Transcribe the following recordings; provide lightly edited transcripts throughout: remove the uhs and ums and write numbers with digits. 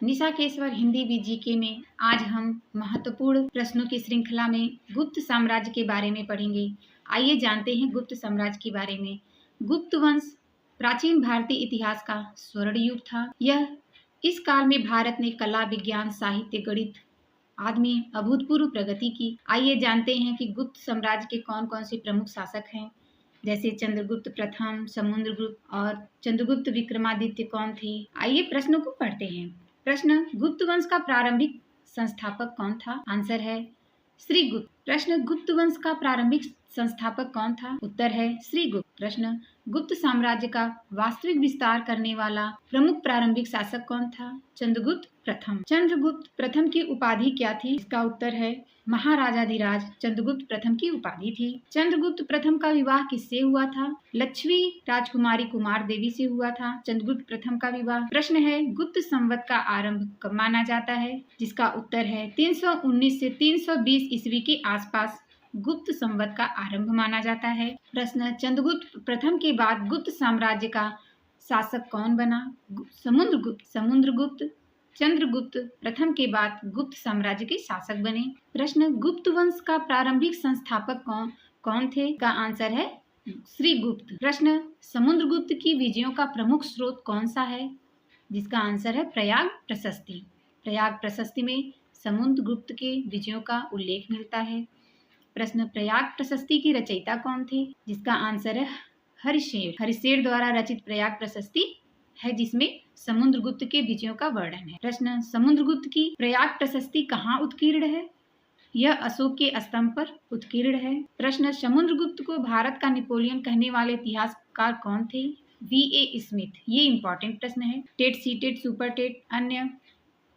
निशा केसवर Hindi GK में आज हम महत्वपूर्ण प्रश्नों की श्रृंखला में गुप्त साम्राज्य के बारे में पढ़ेंगे। आइए जानते हैं गुप्त साम्राज्य के बारे में। गुप्त वंश प्राचीन भारतीय इतिहास का स्वर्ण युग था। यह इस काल में भारत ने कला, विज्ञान, साहित्य, गणित आदि में अभूतपूर्व प्रगति की। आइए जानते हैं कि गुप्त साम्राज्य के कौन कौन से प्रमुख शासक हैं, जैसे चंद्रगुप्त प्रथम, समुद्रगुप्त और चंद्रगुप्त विक्रमादित्य कौन थे। आइए प्रश्नों को पढ़ते हैं। प्रश्न, गुप्त वंश का प्रारंभिक संस्थापक कौन था? आंसर है श्रीगुप्त। प्रश्न, गुप्त वंश का प्रारंभिक संस्थापक कौन था? उत्तर है श्रीगुप्त। प्रश्न, गुप्त साम्राज्य का वास्तविक विस्तार करने वाला प्रमुख प्रारंभिक शासक कौन था? चंद्रगुप्त प्रथम। चंद्रगुप्त प्रथम की उपाधि क्या थी? इसका उत्तर है महाराजाधिराज चंद्रगुप्त प्रथम की उपाधि थी। चंद्रगुप्त प्रथम का विवाह किससे हुआ था? लक्ष्मी राजकुमारी कुमार देवी से हुआ था चंद्रगुप्त प्रथम का विवाह। प्रश्न है, गुप्त संवत का आरंभ कब माना जाता है? जिसका उत्तर है 319 से 320 ईस्वी के आसपास गुप्त संवत का आरंभ माना जाता है। प्रश्न, चंद्रगुप्त प्रथम के बाद गुप्त साम्राज्य का शासक कौन बना? समुद्रगुप्त। समुद्रगुप्त चंद्रगुप्त प्रथम के बाद गुप्त साम्राज्य के शासक बने। प्रश्न, गुप्त वंश का प्रारंभिक संस्थापक कौन थे? का आंसर है श्रीगुप्त। प्रश्न, समुद्रगुप्त की विजयों का प्रमुख स्रोत कौन सा है? जिसका आंसर है प्रयाग प्रशस्ति। प्रयाग प्रशस्ति में समुद्रगुप्त के विजयों का उल्लेख मिलता है। प्रश्न, प्रयाग प्रशस्ति की रचयिता कौन थे? जिसका आंसर है हरिशेर। हरिशेर द्वारा रचित प्रयाग प्रशस्ति है जिसमें समुद्रगुप्त के विजयों का वर्णन है। प्रश्न, समुद्रगुप्त की प्रयाग प्रशस्ति कहाँ उत्कीर्ण है? यह अशोक के स्तंभ पर उत्कीर्ण है। प्रश्न, समुद्रगुप्त को भारत का नेपोलियन कहने वाले इतिहासकार कौन थे? V.A. स्मिथ। ये इंपॉर्टेंट प्रश्न है। टेट, सीटेट, सुपर टेट, अन्य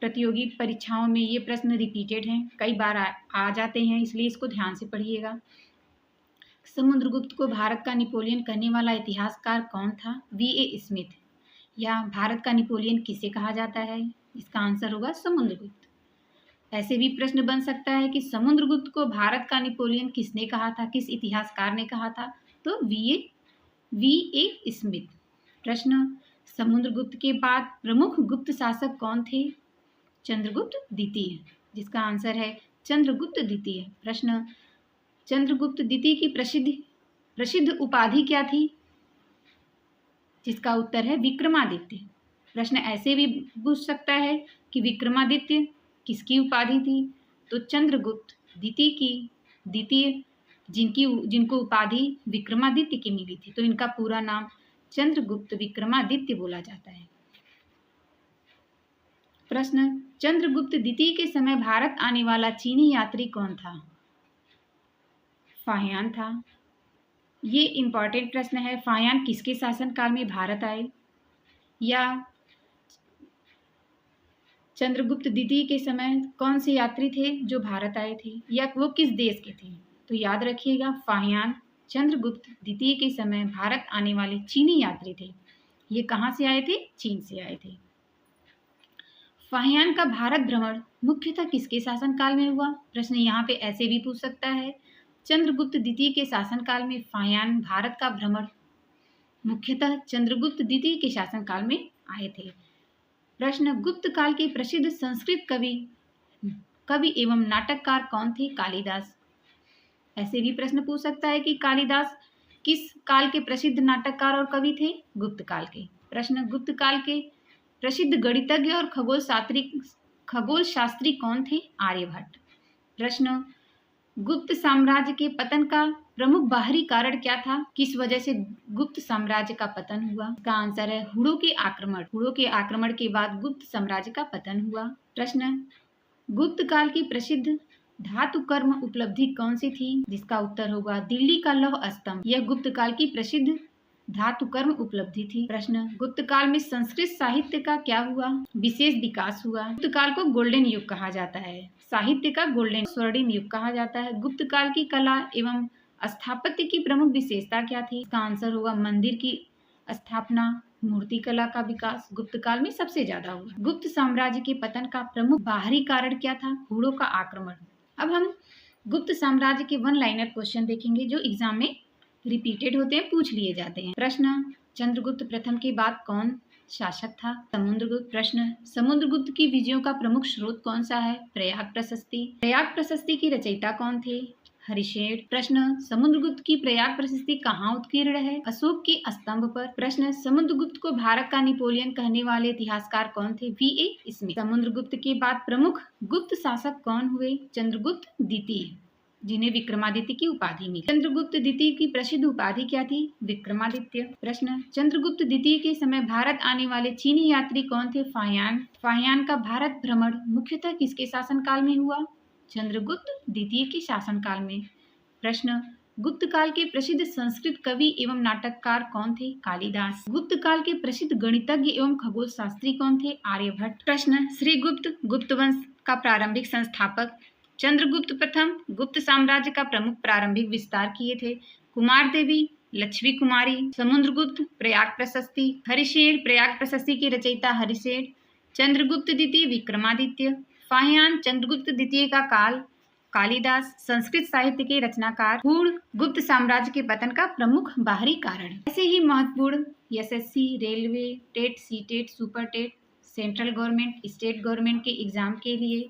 प्रतियोगी परीक्षाओं में ये प्रश्न रिपीटेड हैं, कई बार आ जाते हैं, इसलिए इसको ध्यान से पढ़िएगा। समुद्रगुप्त को भारत का नेपोलियन कहने वाला इतिहासकार कौन था? V.A. स्मिथ। या भारत का नेपोलियन किसे कहा जाता है? इसका आंसर होगा समुद्रगुप्त। ऐसे भी प्रश्न बन सकता है कि समुद्रगुप्त को भारत का नेपोलियन किसने कहा था, किस इतिहासकार ने कहा था? तो V.A. स्मिथ। प्रश्न, समुद्रगुप्त के बाद प्रमुख गुप्त शासक कौन थे? चंद्रगुप्त द्वितीय। जिसका आंसर है चंद्रगुप्त द्वितीय। प्रश्न, चंद्रगुप्त द्वितीय की प्रसिद्ध उपाधि क्या थी? जिसका उत्तर है विक्रमादित्य। प्रश्न ऐसे भी पूछ सकता है कि विक्रमादित्य किसकी उपाधि थी? तो चंद्रगुप्त द्वितीय जिनको उपाधि विक्रमादित्य की मिली थी, तो इनका पूरा नाम चंद्रगुप्त विक्रमादित्य बोला जाता है। प्रश्न, चंद्रगुप्त द्वितीय के समय भारत आने वाला चीनी यात्री कौन था? फाहियान था। ये इंपॉर्टेंट प्रश्न है। फाहियान किसके शासनकाल में भारत आए? या चंद्रगुप्त द्वितीय के समय कौन से यात्री थे जो भारत आए थे, या वो किस देश के थे? तो याद रखिएगा, फाहियान चंद्रगुप्त द्वितीय के समय भारत आने वाले चीनी यात्री थे। ये कहाँ से आए थे? चीन से आए थे। फाहियान का भारत भ्रमण मुख्यतः किसके शासनकाल में हुआ? प्रश्न यहाँ पे ऐसे भी पूछ सकता है, चंद्रगुप्त द्वितीय के शासनकाल में फाहियान भारत का भ्रमण मुख्यतः चंद्रगुप्त द्वितीय के शासनकाल में आए थे। प्रश्न, गुप्त काल के प्रसिद्ध संस्कृत कवि एवं नाटककार कौन थे? कालिदास। ऐसे भी प्रश्न पूछ सकता है कि कालिदास किस काल के प्रसिद्ध नाटककार और कवि थे? गुप्त काल के। प्रश्न, गुप्त काल के प्रसिद्ध गणितज्ञ और खगोल शास्त्री कौन थे? आर्यभट्ट। प्रश्न, गुप्त साम्राज्य के पतन का प्रमुख बाहरी कारण क्या था? किस वजह से गुप्त साम्राज्य का पतन हुआ? इसका आंसर है हुणों के आक्रमण। हुणों के आक्रमण के बाद गुप्त साम्राज्य का पतन हुआ। प्रश्न, गुप्त काल की प्रसिद्ध धातु कर्म उपलब्धि कौन सी थी? जिसका उत्तर होगा दिल्ली का लौह स्तंभ। यह गुप्त काल की प्रसिद्ध धातु कर्म उपलब्धि थी। प्रश्न, गुप्त काल में संस्कृत साहित्य का क्या हुआ? विशेष विकास हुआ। गुप्त काल को गोल्डन युग कहा जाता है। साहित्य का गोल्डन स्वर्णिम युग कहा जाता है। गुप्त काल की कला एवं स्थापत्य की प्रमुख विशेषता क्या थी? इसका आंसर होगा मंदिर की स्थापना, मूर्ति कला का विकास गुप्त काल में सबसे ज्यादा हुआ। गुप्त साम्राज्य के पतन का प्रमुख बाहरी कारण क्या था? हुणों का आक्रमण। अब हम गुप्त साम्राज्य के वन लाइनर क्वेश्चन देखेंगे जो एग्जाम में रिपीटेड होते हैं, पूछ लिए जाते हैं। प्रश्न, चंद्रगुप्त प्रथम के बाद कौन शासक था? समुद्रगुप्त। प्रश्न, समुद्रगुप्त की विजयों का प्रमुख स्रोत कौन सा है? प्रयाग प्रशस्ति। प्रयाग प्रशस्ति की रचयिता कौन थे? हरिशेन। प्रश्न, समुद्रगुप्त की प्रयाग प्रशस्ति कहाँ उत्कीर्ण है? अशोक के स्तंभ पर। प्रश्न, समुद्रगुप्त को भारत का नेपोलियन कहने वाले इतिहासकार कौन थे? V.A. स्मिथ। समुद्रगुप्त के बाद प्रमुख गुप्त शासक कौन हुए? चंद्रगुप्त द्वितीय, जिन्हें विक्रमादित्य की उपाधि मिली। चंद्रगुप्त द्वितीय की प्रसिद्ध उपाधि क्या थी? विक्रमादित्य। प्रश्न, चंद्रगुप्त द्वितीय के समय भारत आने वाले चीनी यात्री कौन थे? फाहियान। फाहियान का भारत भ्रमण मुख्यतः किसके शासनकाल में हुआ? चंद्रगुप्त द्वितीय के शासनकाल में। प्रश्न, गुप्त काल के प्रसिद्ध संस्कृत कवि एवं नाटककार कौन थे? कालिदास। गुप्त काल के प्रसिद्ध गणितज्ञ एवं खगोल शास्त्री कौन थे? आर्यभट्ट। प्रश्न, श्रीगुप्त गुप्त वंश का प्रारंभिक संस्थापक। चंद्रगुप्त प्रथम गुप्त साम्राज्य का प्रमुख प्रारंभिक विस्तार किए थे। कुमार देवी, लक्ष्मी कुमारी। समुद्रगुप्त प्रयाग प्रशस्ति। हरिशेन प्रयाग प्रशस्ति के रचयिता हरिशेन। चंद्रगुप्त द्वितीय विक्रमादित्य। फाहियान चंद्रगुप्त द्वितीय का काल। कालिदास संस्कृत साहित्य के रचनाकार। पूर्ण गुप्त साम्राज्य के पतन का प्रमुख बाहरी कारण। ऐसे ही महत्वपूर्ण SSC, railway, TET, CTET, super TET, central government, state government के एग्जाम के लिए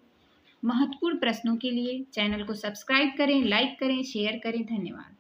महत्वपूर्ण प्रश्नों के लिए चैनल को सब्सक्राइब करें, लाइक करें, शेयर करें। धन्यवाद।